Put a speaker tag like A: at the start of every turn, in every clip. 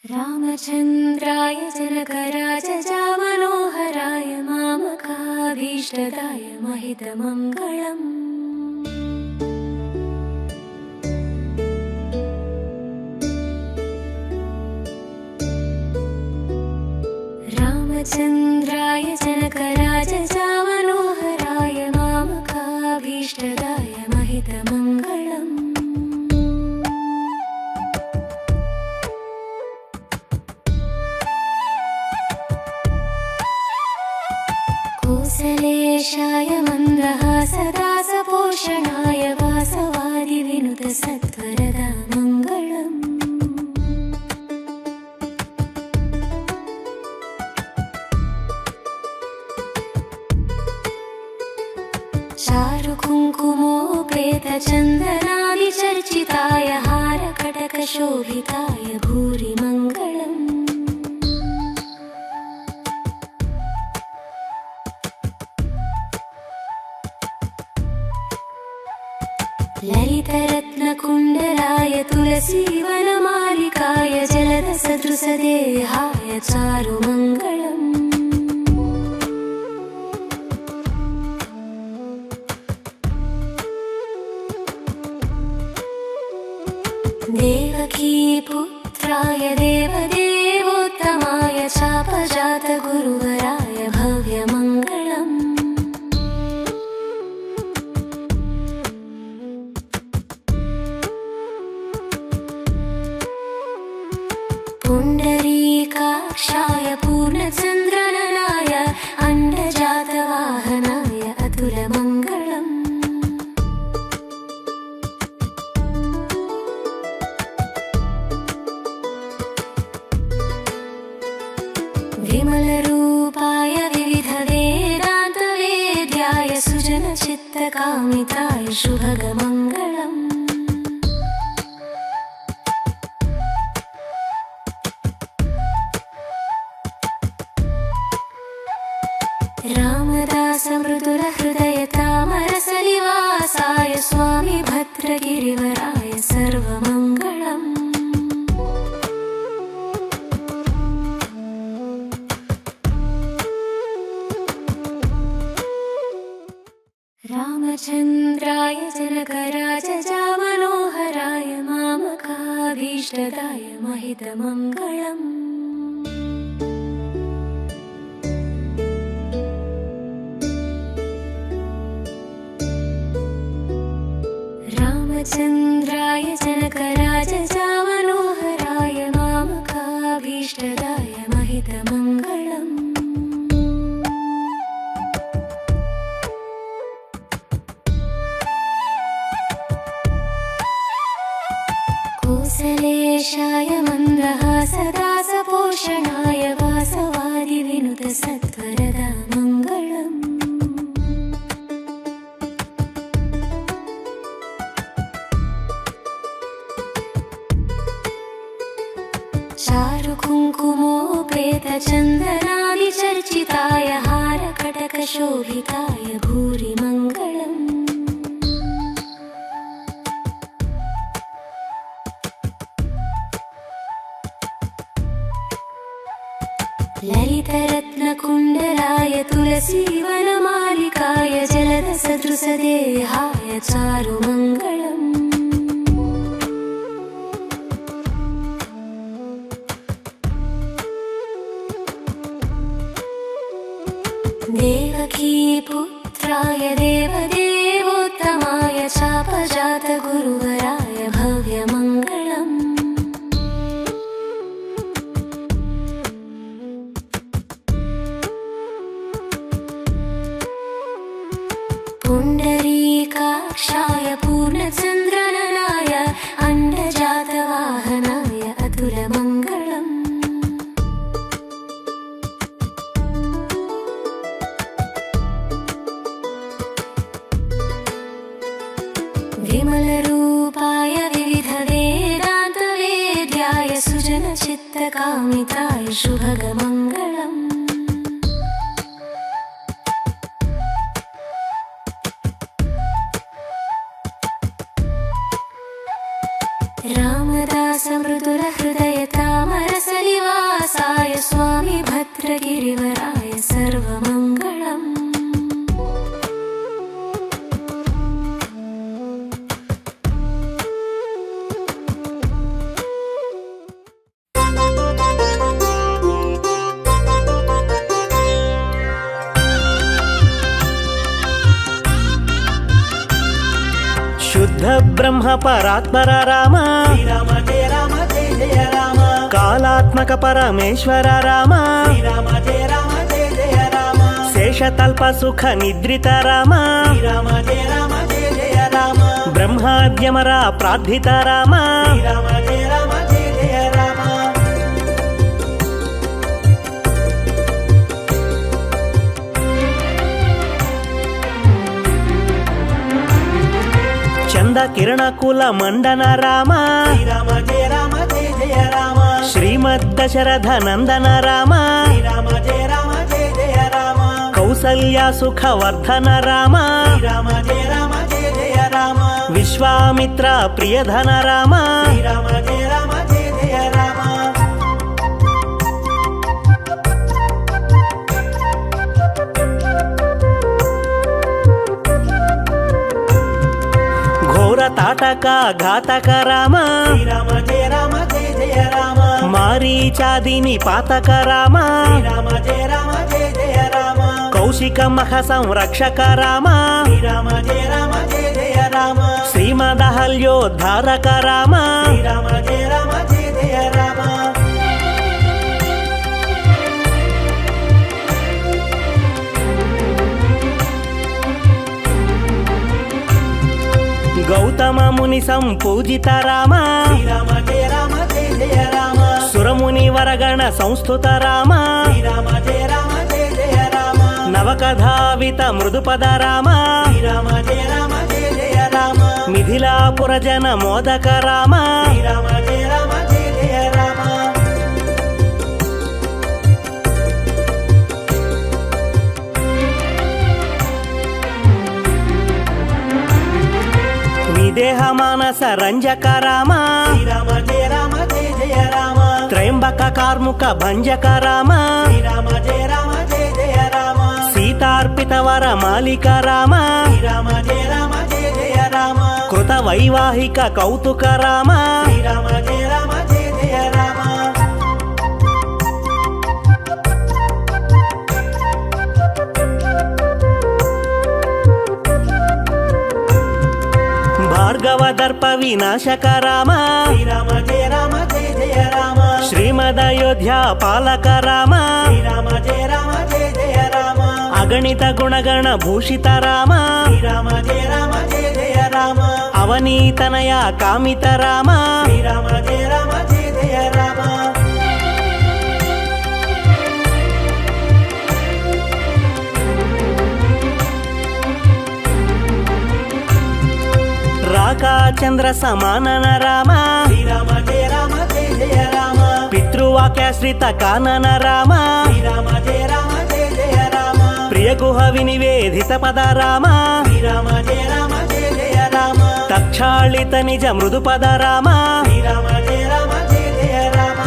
A: रामचन्द्राय जनकराजजामनोहराय मामकाभीष्टदाय महितमङ्गलम्। रामचन्द्राय जनकराजजामनोहराय मामकाभीष्टदाय महितमङ्गलम्। कौसलेशाय मन्दहासदासपोषणाय वासवादिविनुतसत्वरदा मङ्गलम्। चारुकुङ्कुमोपेतचन्दनादिचर्चिताय हारकटकशोभिताय भूरि मङ्गलम्। ललितरत्नकुण्डलाय तुलसीवनमालिकाय जलदसदृशदेहाय चारुमङ्गलम्। देवकीपुत्राय देवदेवोत्तमाय चापजातगुरुवराय भव्यमङ्गलम्। पुण्डरीकाक्षाय पूर्णचन्द्रननाय अण्डजातवाहनाय अतुलमङ्गलम्। विमलरूपाय विविधवेदान्तवेद्याय सुजनचित्तकामिताय शुभगमङ्गलम्। रामदासमृदुलहृदयतामरसनिवासाय स्वामी भद्रगिरिवराय सर्वमङ्गलम्। रामचन्द्राय जनकराजजामनोहराय मामकाभीष्टदाय महितमङ्गलम्। रामचन्द्राय जनकराजजामनोहराय मामकाभीष्टदाय महितमङ्गलम्। कौसलेशाय मन्दहासदासपोषणाय वासवादिविनुतसत्वरदा मङ्गलम्। चारुकुङ्कुमोपेतचन्दनादिचर्चिताय हारकटकशोभिताय भूरि मङ्गलम्। ललितरत्नकुण्डलाय तुलसीवनमालिकाय जलदसदृशदेहाय चारुमङ्गलम्। देवकीपुत्राय देवदेवोत्तमाय चापजातगुरुवराय भव्यमङ्गलम्। पुण्डरीकाक्षाय पूर्णचन्द्रननाय अण्डजातवाहनाय अतुलमङ्गलम्। विमलरूपाय विविधवेदान्तवेद्याय सुजनचित्तकामिताय शुभगमङ्गलम्। रामदासमृदुलहृदयतामरस
B: బ్రహ్మ పరాత్పర రామ
C: శ్రీరామ జయ రామ జయ జయ రామ
B: కాలాత్మక పరమేశ్వర రామ
C: శ్రీరామ జయ రామ జయ జయ రామ
B: శేషతల్ప సుఖ నిద్రిత రామ
C: శ్రీరామ జయ రామ జయ జయ రామ
B: బ్రహ్మాద్యమర ప్రార్థిత రామ
C: శ్రీరామ జయ రామ జయ జయ రామ
B: చంద కిరణ కుల మండన రామ
C: శ్రీరామ జయ రామ జయ జయ రామ
B: శ్రీమద్ దశరథ నందన రామ
C: శ్రీరామ జయ రామ జయ జయ రామ
B: కౌసల్య సుఖ వర్ధన రామ
C: శ్రీరామ జయ రామ జయ జయ రామ
B: విశ్వామిత్ర ప్రియధన రామ
C: శ్రీరామ జయ రామ జయ జయ రామ
B: ఘోర తాటక ఘాతక రామ
C: శ్రీరామ జయ రామ జయ జయ రామ
B: మారీచాదిని పాతక రామ
C: శ్రీరామ జయ రామ జయ జయ రామ
B: కౌశిక మహ సంరక్షక రామ
C: శ్రీరామ జయ రామ జయ జయ రామ
B: శ్రీమదహల్యోద్ధారక రామ
C: శ్రీరామ జయ రామ జయ జయ రామ
B: గౌతమ ముని సంపూజిత రామ
C: శ్రీరామ జయ రామ జయ జయ రామ
B: సురముని వరగణ సంస్థుత రామ
C: శ్రీరామ జయ రామ జయ జయ రామ
B: నవకథావిత మృదుపద రామ
C: శ్రీరామ జయ రామ జయ జయ రామ
B: మిథిలాపుర జన మోదక రామ
C: శ్రీరామ జయ రామ జయ జయ రామ
B: విదేహ మానస రంజక రామ
C: శ్రీరామ జయ రామ జయ జయ రామ
B: త్రయంబక కార్ముక భంజక రామ
C: శ్రీరామ జయ రామ జయ జయ రామ
B: సీతార్పిత వర మాలిక రామ
C: శ్రీరామ జయ రామ జయ జయ రామ
B: కృత వైవాహిక కౌతుక రామ
C: శ్రీరామ జయ రామ జయ జయ రామ
B: భార్గవ దర్ప వినాశక రామ
C: శ్రీరామ జయ రామ జయ జయ రామ
B: శ్రీమదయోధ్య పాలక రామ
C: శ్రీరామ జయ రామ జయ జయ రామ
B: అగణిత గుణగణ భూషిత రామ
C: శ్రీరామ జయ రామ జయ జయ రామ
B: అవనీతనయ కామిత రామ
C: శ్రీరామ జయ రామ జయ జయ రామ
B: రాకా చంద్ర సమానన రామ
C: శ్రీరామ జయ రామ జయ జయ రామ
B: పితృవాక్యాశ్రిత కానన రామ
C: శ్రీరామ జయ రామ జయ జయ రామ
B: ప్రియ గుహ వినివేదిత పద రామ
C: శ్రీరామ జయ రామ జయ జయ రామ
B: తక్షాళిత నిజ మృదు పద రామ
C: శ్రీరామ జయ రామ జయ జయ రామ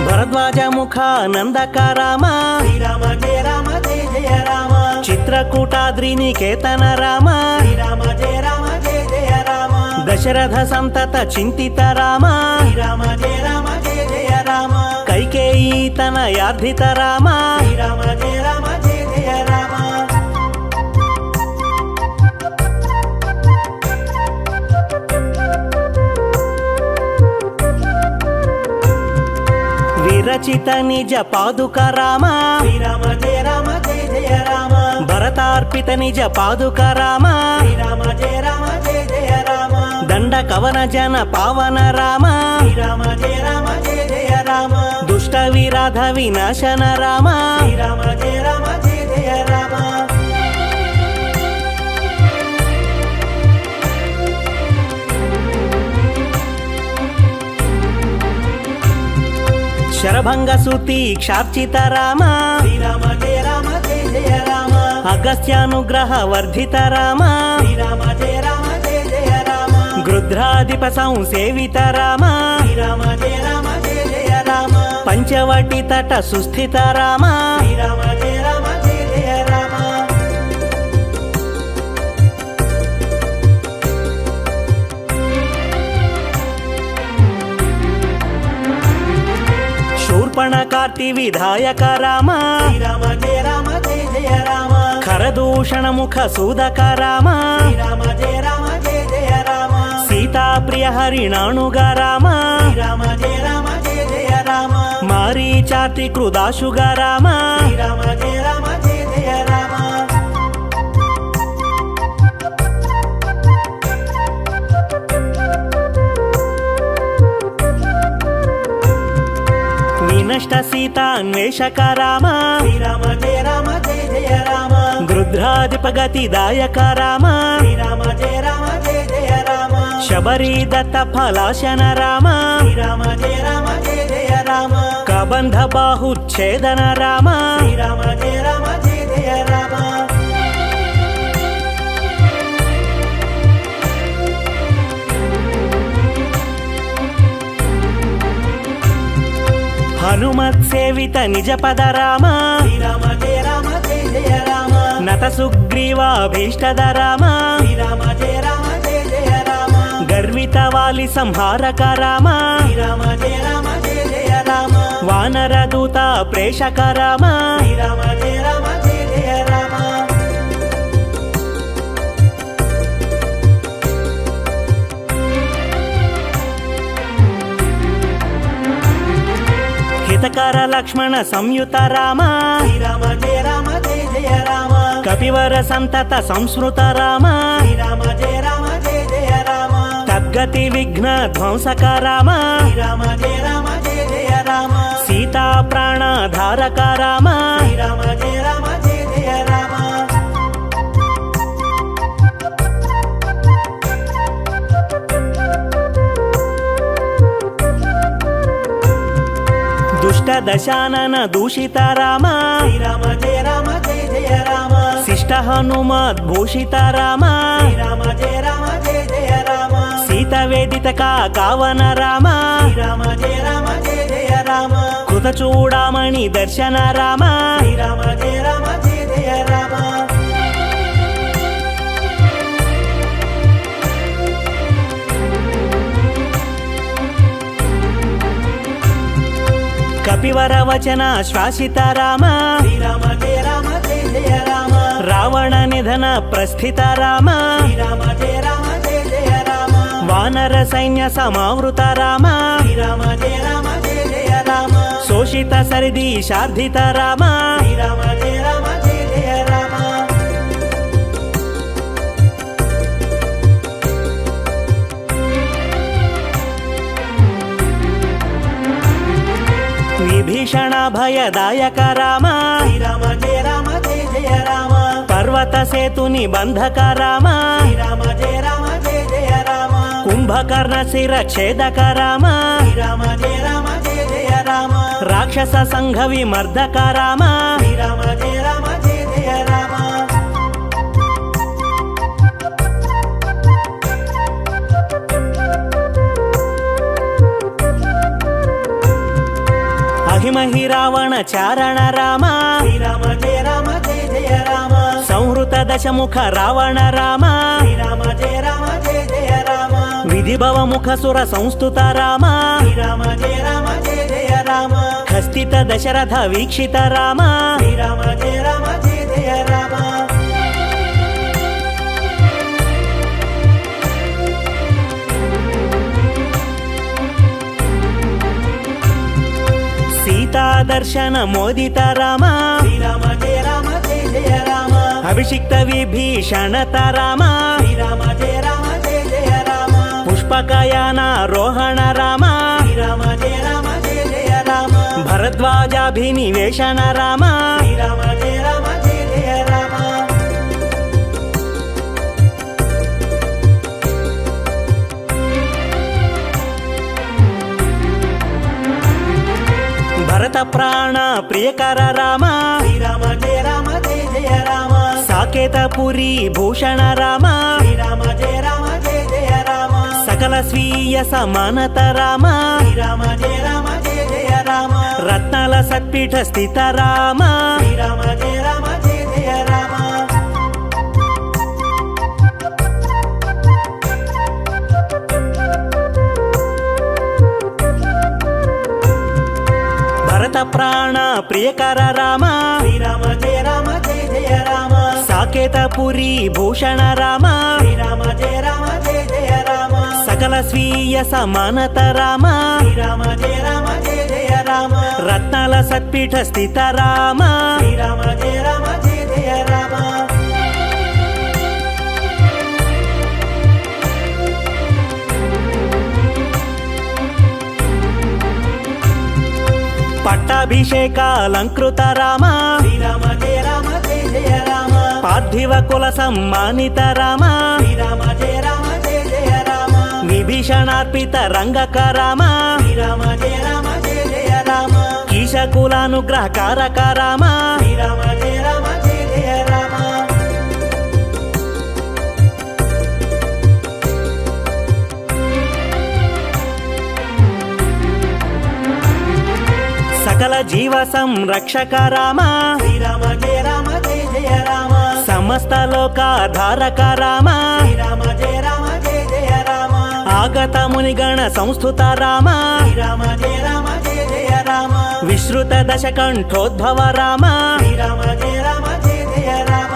B: భరద్వాజ ముఖ నందక రామ
C: శ్రీరామ జయ రామ జయ జయ రామ
B: చిత్రకూటాద్రి నికేతన రామ
C: శ్రీరామ జయ రామ జయ జయ రామ
B: దశరథ సంతత చింతిత రామ
C: శ్రీరామ జయ రామ జయ జయ రామ
B: కైకేయీ తనయార్ధిత రామ
C: శ్రీరామ జయ రామ జయ జయ రామ
B: విరచిత నిజ పాదుక రామ
C: శ్రీరామ జయ రామ జయ జయ రామ
B: భరతార్పిత నిజ పాదుక రామ
C: శ్రీరామ జయ రామ జయ జయ రామ
B: దండ కవన జన పావన రామ
C: శ్రీరామ జయ రామ జయ జయ రామ
B: దుష్ట విరాధ వినాశన రామ
C: శ్రీరామ జయ రామ జయ జయ రామ
B: శరభంగ సూతి క్షార్చిత రామ
C: శ్రీరామ జయ రామ జయ జయ రామ
B: అగస్త్యానుగ్రహ వర్ధిత రామ
C: శ్రీరామ జయ రామ జయ జయ రామ
B: గృధ్రాధిప సంసేవిత రామ
C: శ్రీరామ జయ రామ జయ జయ రామ
B: పంచవటి తట సుస్థిత రామ
C: శ్రీరామ జయ రామ జయ జయ రామ
B: శూర్పణక మంగళార్తి విధాయక రామ
C: శ్రీరామ జయ రామ జయ జయ రామ
B: ఖరదూషణ ముఖ సూదక రామ
C: శ్రీరామ జయ రామ జయ జయ రామ
B: సీతా ప్రియ హరిణాణుగ రామ
C: శ్రీరామ జయ రామ జయ జయ రామ
B: మారీచార్తి కృదాశుగ రామ
C: శ్రీరామ జయ రామ జయ జయ రామ
B: వినష్ట సీతాన్వేషక రామ
C: శ్రీరామ జయ రామ జయ జయ రామ
B: గృధ్రాధిపగతిదాయక రామ
C: శ్రీరామ జయ రామ జయ జయ రామ
B: శబరీ దత్త ఫలాశన రామ
C: శ్రీరామ జయ రామ జయ జయ రామ
B: కబంధ బాహుచ్ఛేదన రామ
C: శ్రీరామ జయ రామ జయ జయ రామ
B: హనుమత్ సేవిత నిజ పద రామ
C: శ్రీరామ జయ రామ జయ జయ రామ
B: నత సుగ్రీవాభీష్టద రామ
C: శ్రీరామ జయ రామ జయ జయ రామ
B: గర్విత వాలి సంహారక రామ
C: శ్రీరామ జయ రామ జయ జయ రామ
B: వానర దూత ప్రేషక రామ
C: శ్రీరామ జయ రామ జయ జయ రామ
B: హితకర లక్ష్మణ సంయుత రామ
C: శ్రీరామ జయ రామ జయ జయ రామ
B: కపివర సంతత సంస్మృత రామ
C: శ్రీరామ జయ రామ జయ జయ రామ
B: తద్గతి విఘ్న ధ్వంసక రామ
C: శ్రీరామ జయ రామ జయ జయ రామ
B: సీతా ప్రాణధారక రామ
C: శ్రీరామ జయ రామ జయ జయ రామ
B: దుష్ట దశానన దూషిత రామ
C: శ్రీరామ జయ రామ జయ జయ రామ
B: శిష్ట హనుమద్ భూషిత రామ
C: శ్రీరామ జయ రామ జయ జయ రామ
B: సీత వేదిత కావన రామ
C: శ్రీరామ జయ రామ జయ జయ రామ
B: కృత చూడామణి దర్శన రామ
C: శ్రీరామ జయ రామ జయ జయ రామ
B: కపివర వచన శ్వాసిత రామ
C: శ్రీరామ జయ రామ జయ జయ రామ
B: రావణ నిధన ప్రస్థిత రామ
C: శ్రీరామ జయ రామ జయ జయ రామ
B: వానర సైన్య సమావృత రామ
C: శ్రీరామ జయ రామ జయ జయ రామ
B: శోషిత సరిది శార్ధిత రామ
C: శ్రీరామ జయ రామ జయ జయ రామ
B: విభీషణ భయదాయక రామ
C: శ్రీరామ జయ రామ జయ జయ రామ
B: పర్వత సేతు నిబంధక రామ
C: శ్రీరామ జయ రామ జయ జయ రామ
B: కుంభకర్ణ శిర ఛేదక రామ
C: శ్రీరామ జయ రామ జయ జయ రామ
B: రాక్షస సంఘ విమర్దక రామ
C: శ్రీరామ జయ రామ జయ జయ రామ
B: అహిమహి రావణ చారణ రామ
C: శ్రీరామ జయ రామ జయ జయ రామ
B: సంహృత దశముఖ రావణ రామ
C: శ్రీరామ జయ రామ జయ జయ రామ
B: విధిభవ ముఖ సుర సంస్థుత రామ
C: శ్రీరామ జయ రామ జయ జయ రామ
B: ఖస్థిత దశరథ వీక్షిత రామ
C: శ్రీరామ జయ రామ జయ జయ రామ
B: సీతా దర్శన మోదిత రామ
C: శ్రీరామ జయ రామ జయ జయ రామ
B: అభిషిక్త విభీషణత రామ
C: శ్రీరామ జయ రామ జయ జయ రామ
B: పుష్పకయాన రోహణ రామ
C: శ్రీరామ జయ రామ జయ జయ రామ
B: భరద్వాజాభినివేశన రామ
C: శ్రీరామ జయ రామ జయ జయ రామ
B: భరత ప్రాణ ప్రియకర రామ
C: శ్రీరామ జయ రామ జయ జయ రామ
B: సాకేతపురి భూషణ రామ
C: శ్రీరామ జయ రామ జయ జయ రామ
B: సకల స్వీయ సమానత రామ
C: శ్రీరామ జయ రామ జయ జయ రామ
B: రత్నాల సత్పీఠ స్థిత రామ
C: శ్రీరామ జయ రామ జయ జయ రామ
B: భరత ప్రాణ ప్రియకర రామ
C: శ్రీరామ జయ రామ జయ జయ రామ
B: సాకేతపురి భూషణ రామ
C: శ్రీరామ జయ రామ జయ జయ రామ
B: సకల స్వీయ సమానత రామ
C: శ్రీరామ జయ రామ జయ జయ రామ
B: రత్నాల సత్పీఠ స్థిత రామ
C: శ్రీరామ జయ రామ జయ జయ రామ
B: పట్టాభిషేకాలంకృత రామ
C: శ్రీరామ జయ రామ జయ జయ రామ
B: పార్థివ కుల సమ్మానిత రామ
C: శ్రీరామ జయ రామ జయ జయ రామ
B: విభీషణార్పిత రంగక రామ
C: శ్రీరామ జయ రామ జయ జయ రామ
B: కీశకులానుగ్రహకారక రామ
C: శ్రీరామ జయ రామ జయ జయ రామ
B: సకల జీవ సంరక్షక రామ
C: శ్రీరామ జయ రామ జయ జయ రామ
B: సమస్త లోకాధారక రామ
C: శ్రీరామ జయ రామ జయ జయ రామ
B: ఆగత మునిగణ సంస్థుత రామ
C: శ్రీరామ జయ రామ జయ జయ రామ
B: విశ్రుత దశకంఠోద్భవ రామ
C: శ్రీరామ జయ రామ జయ జయ రామ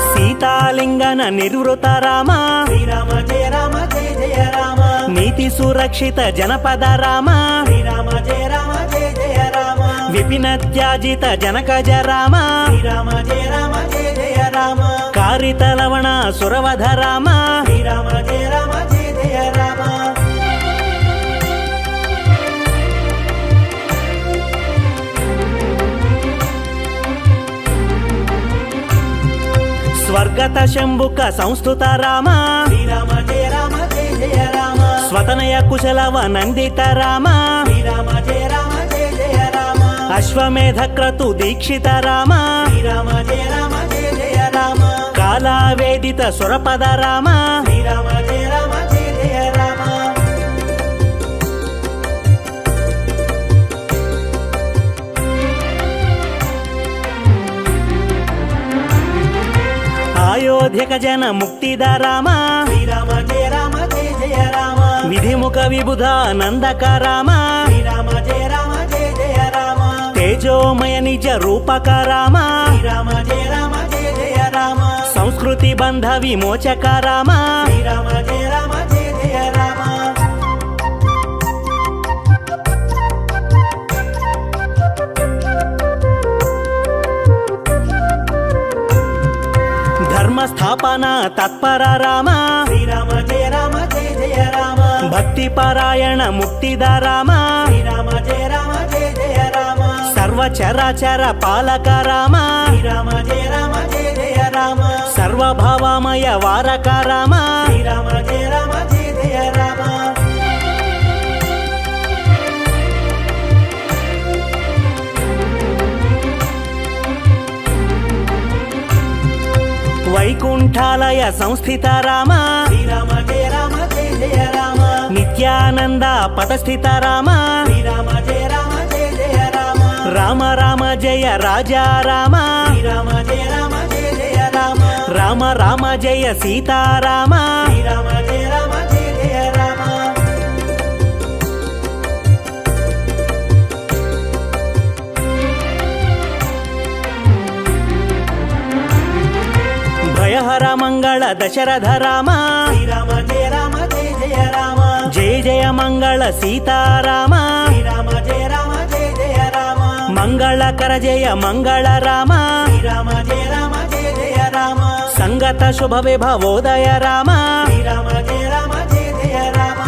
B: సీతాలింగన నిర్వృత రామ
C: శ్రీరామ జయ రామ జయ జయ రామ
B: నీతి సురక్షిత జనపద రామ
C: శ్రీరామ జయ రామ జయ జయ రామ
B: విపిన త్యాజిత జనకజ రామ
C: శ్రీరామ జయ రామ జయ జయ రామ
B: కారిత లవణ సురవధ రామ
C: శ్రీరామ జయ రామ జయ జయ రామ
B: స్వర్గత శంభుక సంస్థుత రామ
C: శ్రీరామ జయ రామ జయ జయ రామ
B: స్వతనయ కుశలవ నందిత రామ
C: శ్రీరామ జయ రామ జయ జయ రామ
B: అశ్వమేధ క్రతు దీక్షిత రామ
C: శ్రీరామ జయ రామ జయ జయ రామ
B: కాలావేదిత సురపద రామ
C: శ్రీరామ జయ రామ జయ జయ రామ
B: అయోధ్యక జన ముక్తిద రామ
C: శ్రీరామ జయ రామ జయ జయ రామ
B: విధిముఖ విబుధానందక రామ
C: శ్రీరామ జయ రామ జయ జయ రామ
B: తేజోమయ నిజ రూపక రామ
C: శ్రీరామ జయ రామ జయ జయ రామ
B: సంస్కృతి బంధ విమోచక రామ
C: శ్రీరామ జయ రామ జయ జయ రామ
B: ధర్మస్థాపన తత్పర రామ
C: శ్రీరామ జయ రామ జయ జయ రామ
B: భక్తి పరాయణ ముక్తిద రామ
C: శ్రీరామ జయ రామ జయ జయ రామ
B: సర్వచరాచర పాలక రామ
C: శ్రీరామ జయ రామ జయ జయ రామ
B: సర్వభావమయ వారక రామ
C: శ్రీరామ జయ రామ జయ జయ రామ
B: వైకుంఠాలయ సంస్థిత రామ
C: శ్రీరామ జయ రామ జయ జయ రామ
B: నిత్యానంద పటస్థిత రామ
C: శ్రీరామ జయ రామ జయ జయ రామ
B: రామ రామ జయ రాజా రామ
C: శ్రీరామ జయ రామ జయ జయ రామ
B: రామ రామ జయ సీతారామ
C: శ్రీరామ జయ రామ జయ జయ రామ
B: భయహర మంగళ దశరథ రామ
C: శ్రీరామ జయ రామ జయ జయ రామ
B: జయ జయ మంగళ సీతారామ
C: శ్రీరామ జయ రామ జయ జయ రామ
B: మంగళకర జయ మంగళ రామ
C: శ్రీరామ జయ రామ జయ జయ రామ
B: సంగత శుభ విభవోదయ రామ
C: శ్రీరామ జయ రామ జయ జయ రామ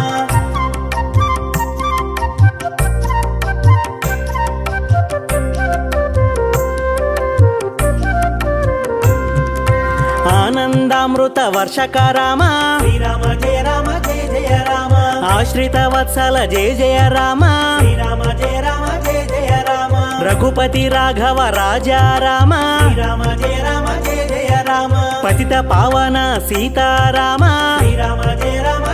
B: ఆనందామృత వర్షక రామ
C: శ్రీరామ జయ రామ జయ జయ రామ
B: ఆశ్రిత వత్సల జయ జయ రామ
C: శ్రీరామ జయ రామ జయ జయ రామ
B: రఘుపతి రాఘవ రాజా రామ
C: శ్రీరామ జయ రామ జయ జయ రామ
B: పతిత పావన సీతారామ
C: శ్రీరామ జయ రామ